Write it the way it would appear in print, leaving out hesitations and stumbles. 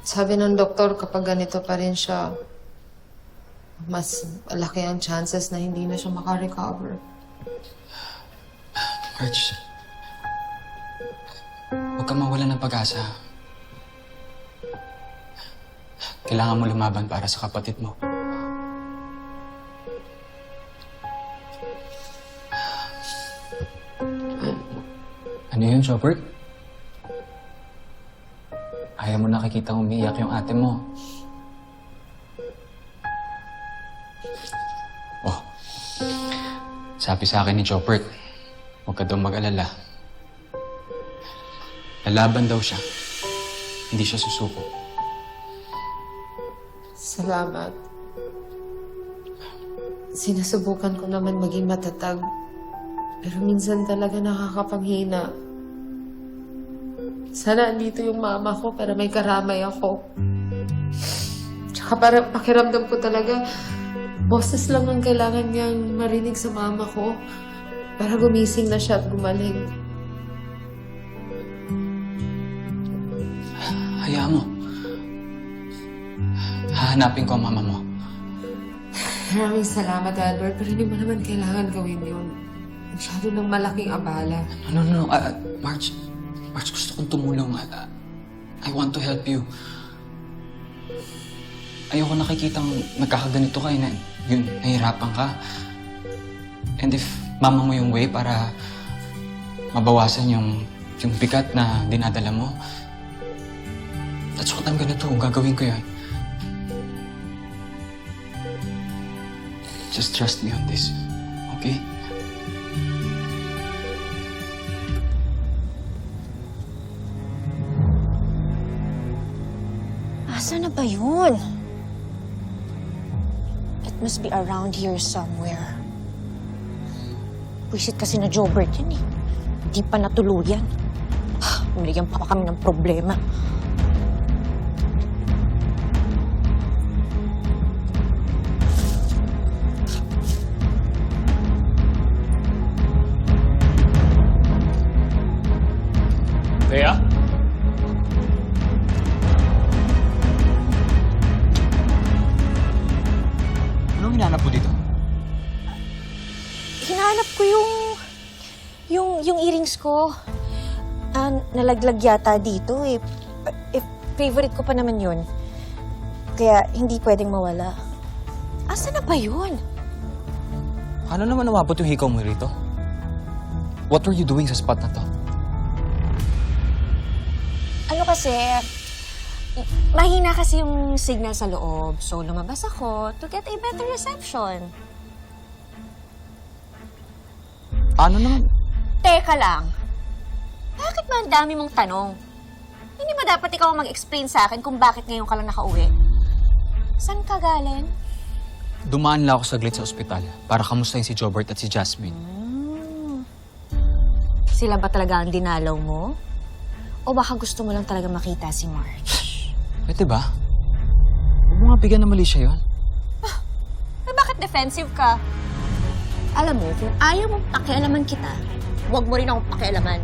Sabi ng doktor, kapag ganito pa rin siya, mas malaki ang chances na hindi na siya makarecover. Marge, huwag kang mawala ng pag-asa. Kailangan mo lumaban para sa kapatid mo. Ano yun, Chopper? Ayaw mo nakikita umiiyak yung ate mo. Oh, sabi sa akin ni Chopper, huwag ka daw mag-alala. Lalaban daw siya. Hindi siya susuko. Salamat. Sinasubukan ko naman maging matatag. Pero minsan talaga nakakapanghina. Sana andito yung mama ko para may karamay ako. Tsaka para pakiramdam ko talaga, boses lang ang kailangan niyang marinig sa mama ko para gumising na siya at gumaling. Hayaan mo. Hahanapin ko ang mama mo. Maraming salamat, Albert, pero hindi mo naman kailangan gawin yun. Masyado ng malaking abala. No. Marge, gusto kong tumulong. I want to help you. Ayoko nakikitang nagkakaganito ka na yun, nahihirapan ka. And if mama mo yung way para mabawasan yung bigat na dinadala mo, that's what I'm gonna do. Gagawin ko yun. Just trust me on this, okay? Asan na ba yun? It must be around here somewhere. Wisit kasi na Jobert yun eh. Hindi pa natuluyan. Nilagyan pa kami ng problema. Thea? Anong hinahanap mo dito? Hinahanap ko yung earrings ko. Nalaglag yata dito eh. Favorite ko pa naman yun. Kaya hindi pwedeng mawala. Asa na ba yun? Ano naman umabot yung hikaw mo rito? What were you doing sa spot na to? Ano kasi, mahina kasi yung signal sa loob. So, lumabas ako to get a better reception. Ano naman? Teka lang. Bakit ba ang dami mong tanong? Hindi ba dapat ikaw ang mag-explain sa akin kung bakit ngayon ka lang nakauwi? Saan ka galing? Dumaan lang ako saglit sa ospital para kamustahin si Jobert at si Jasmine. Sila ba talaga ang dinalaw mo? O baka gusto mo lang talaga makita si Marge? Pwede ba? Huwag mo nga bigyan na mali siya yun. Bakit defensive ka? Alam mo, kung ayaw mong pakialaman kita, huwag mo rin akong pakialaman.